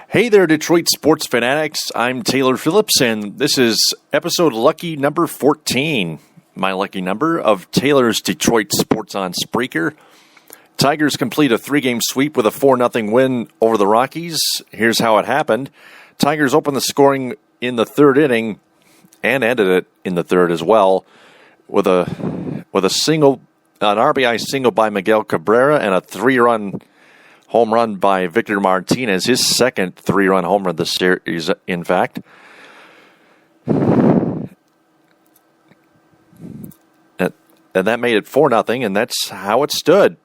Hey there, Detroit sports fanatics. I'm Taylor Phillips, and this is episode lucky number 14, my lucky number of Taylor's Detroit Sports on Spreaker. Tigers complete a 3-game sweep with a 4-0 win over the Rockies. Here's how it happened. Tigers opened the scoring in the third inning and ended it in the third as well with a single, an RBI single by Miguel Cabrera and a 3-run home run by Victor Martinez, his second 3-run home run this series, in fact. And that made it 4-0, and that's how it stood.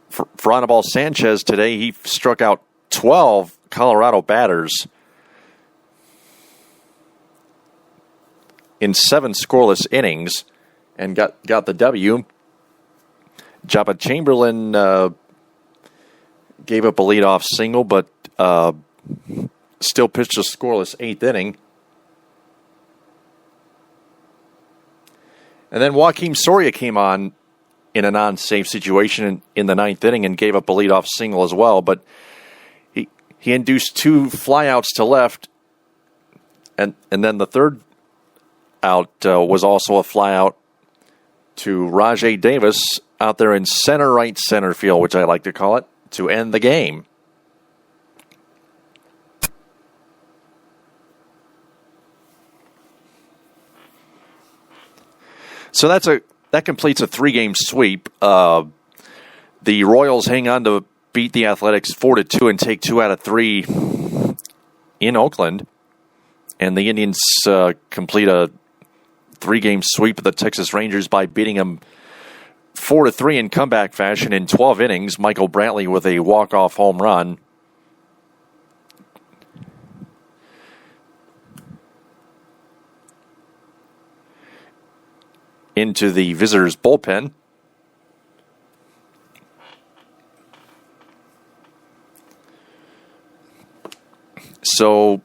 For Anibal Sanchez today, he struck out 12 Colorado batters in 7 scoreless innings and got the W. Jabba Chamberlain gave up a leadoff single, but still pitched a scoreless 8th inning. And then Joakim Soria came on in a non-safe situation in the 9th inning and gave up a leadoff single as well. But he induced 2 flyouts to left, and then the third out was also a flyout to Rajai Davis out there in center-right center field, which I like to call it, to end the game. So that completes a 3-game sweep. The Royals hang on to beat the Athletics 4-2 and take 2 out of 3 in Oakland. And the Indians complete a 3-game sweep of the Texas Rangers by beating them 4-3 in comeback fashion in 12 innings. Michael Brantley with a walk-off home run. Into the visitors' bullpen. So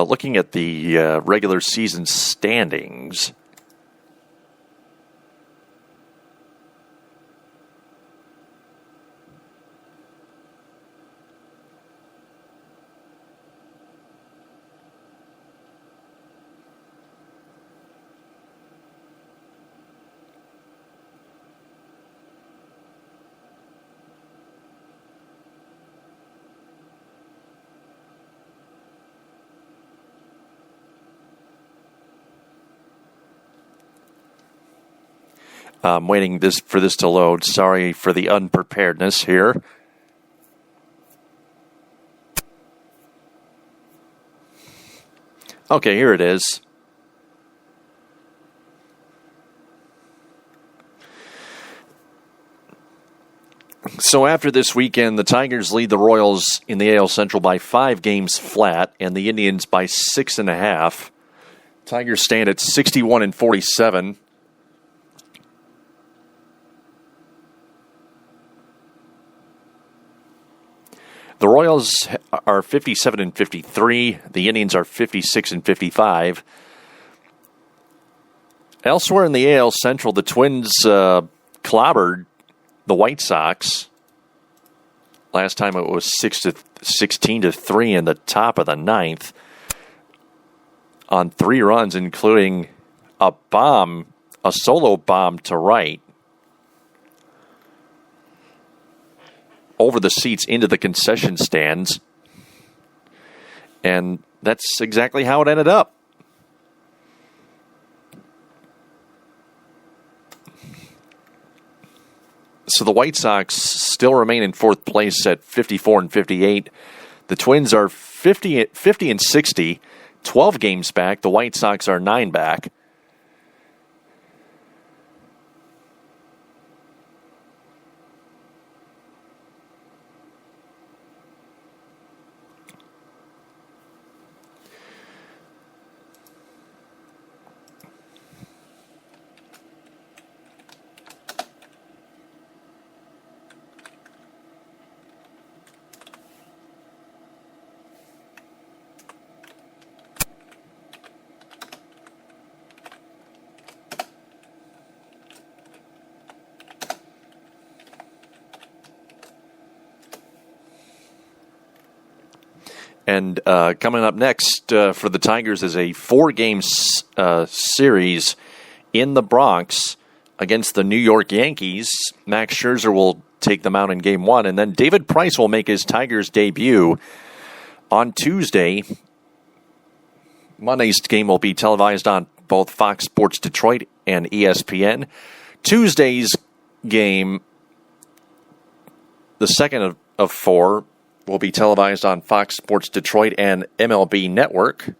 looking at the regular season standings, I'm waiting for this to load. Sorry for the unpreparedness here. Okay, here it is. So after this weekend, the Tigers lead the Royals in the AL Central by 5 games flat, and the Indians by 6.5. Tigers stand at 61-47. The Royals are 57-53. The Indians are 56-55. Elsewhere in the AL Central, the Twins clobbered the White Sox. Last time it was 16-3 in the top of the 9th on 3 runs, including a solo bomb to right over the seats into the concession stands. And that's exactly how it ended up. So the White Sox still remain in 4th place at 54-58. The Twins are 50-60, 12 games back. The White Sox are 9 back. And coming up next for the Tigers is a 4-game series in the Bronx against the New York Yankees. Max Scherzer will take them out in Game 1, and then David Price will make his Tigers debut on Tuesday. Monday's game will be televised on both Fox Sports Detroit and ESPN. Tuesday's game, the second of 4, will be televised on Fox Sports Detroit and MLB Network.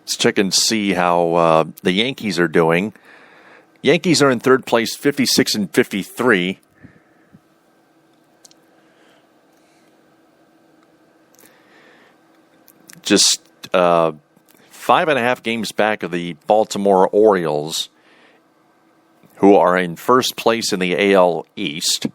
Let's check and see how the Yankees are doing. Yankees are in third place, 56 and 53. Just 5.5 games back of the Baltimore Orioles, who are in first place in the AL East.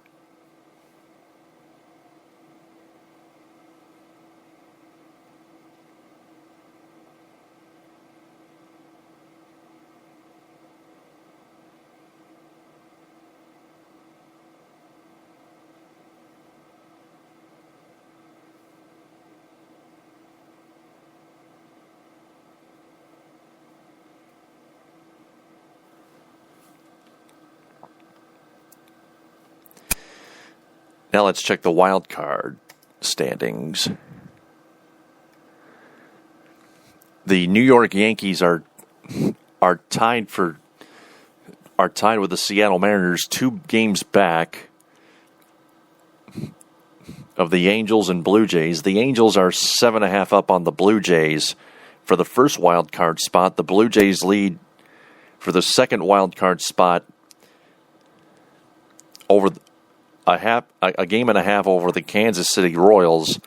Now let's check the wild card standings. The New York Yankees are tied with the Seattle Mariners, 2 games back of the Angels and Blue Jays. The Angels are 7.5 up on the Blue Jays for the first wild card spot. The Blue Jays lead for the second wild card spot over a game and a half over the Kansas City Royals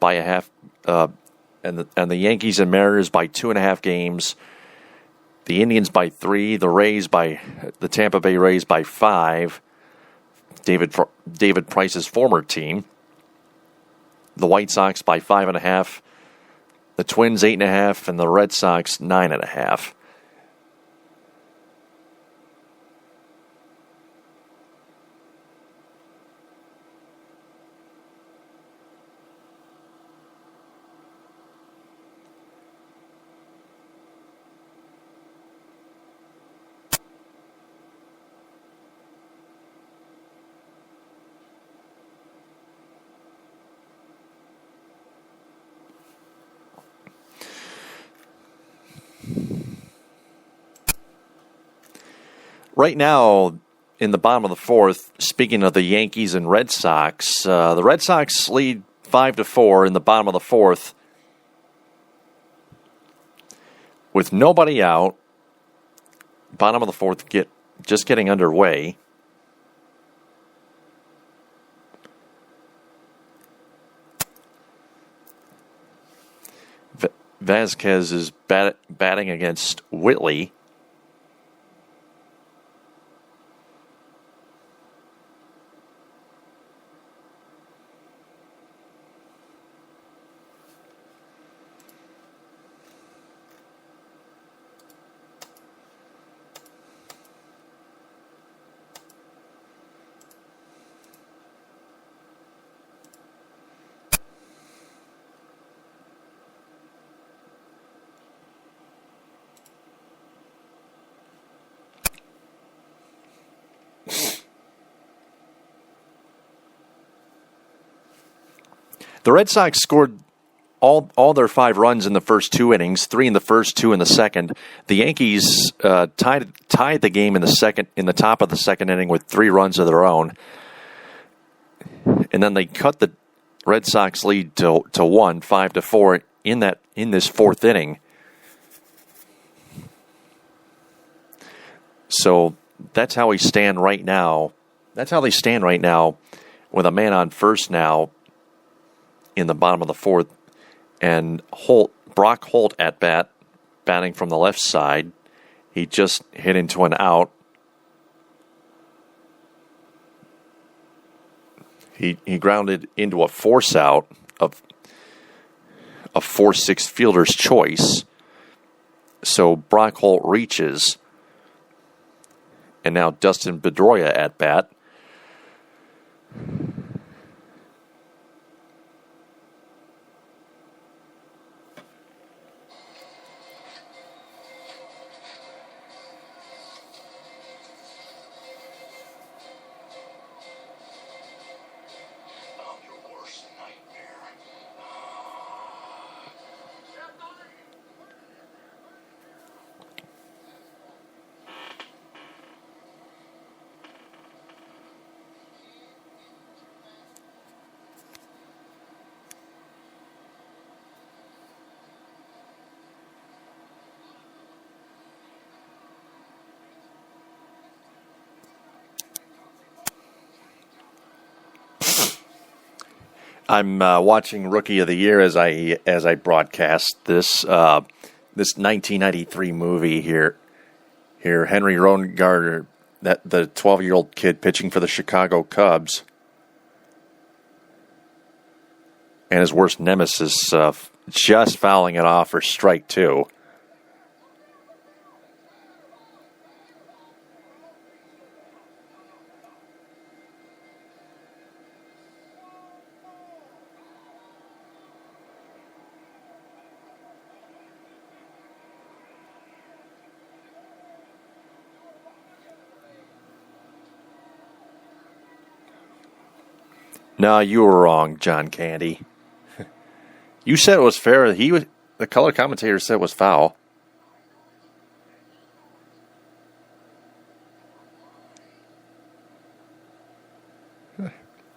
by a half, and the Yankees and Mariners by 2.5 games. The Indians by 3. The Tampa Bay Rays by 5. David Price's former team. The White Sox by 5.5. The Twins 8.5, and the Red Sox 9.5. Right now, in the bottom of the 4th, speaking of the Yankees and Red Sox, the Red Sox lead 5-4 in the bottom of the 4th with nobody out. Bottom of the 4th just getting underway. Vasquez is batting against Whitley. The Red Sox scored all their 5 runs in the first 2 innings, 3 in the first, 2 in the second. The Yankees tied the game in the top of the second inning with 3 runs of their own, and then they cut the Red Sox lead to 1, 5-4 in this 4th inning. So that's how we stand right now That's how they stand right now, with a man on first now in the bottom of the fourth, and Brock Holt at bat, batting from the left side. He just hit into an out. He grounded into a force out of a 4-6 fielder's choice. So Brock Holt reaches. And now Dustin Pedroia at bat. I'm watching Rookie of the Year as I broadcast this 1993 movie here. Henry Rowan-Gardner, the 12-year-old kid pitching for the Chicago Cubs, and his worst nemesis just fouling it off for strike 2. No, you were wrong, John Candy. You said it was fair. The color commentator said it was foul.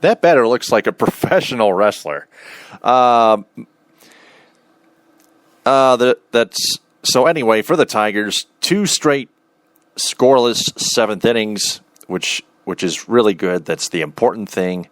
That batter looks like a professional wrestler. So anyway, for the Tigers, 2 straight scoreless 7th innings, which is really good. That's the important thing.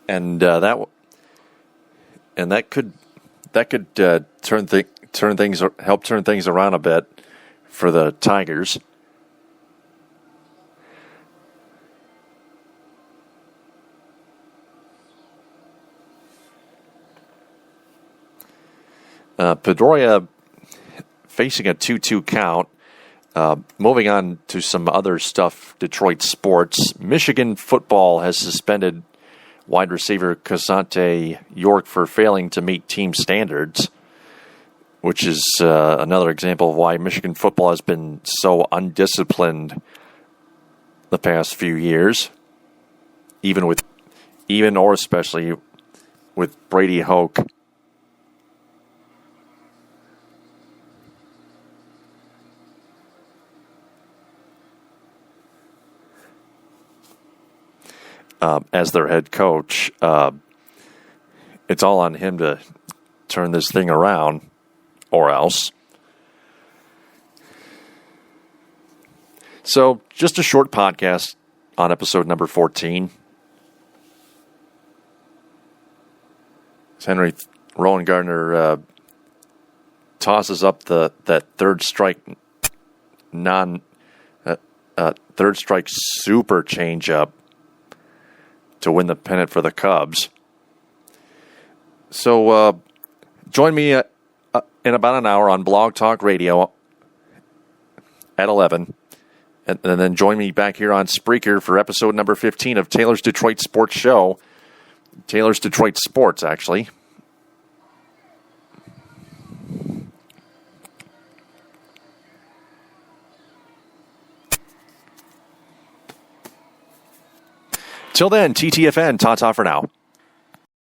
And that could help turn things around a bit for the Tigers. Pedroia facing a 2-2 count. Moving on to some other stuff, Detroit sports. Michigan football has suspended wide receiver Csont'e York for failing to meet team standards, which is another example of why Michigan football has been so undisciplined the past few years, especially with Brady Hoke. As their head coach, it's all on him to turn this thing around, or else. So, just a short podcast on episode number 14. As Henry Rowan-Gardner tosses up that third strike super changeup to win the pennant for the Cubs. So join me in about an hour on Blog Talk Radio at 11. And then join me back here on Spreaker for episode number 15 of Taylor's Detroit Sports Show. Taylor's Detroit Sports, actually. Till then, TTFN, ta-ta for now.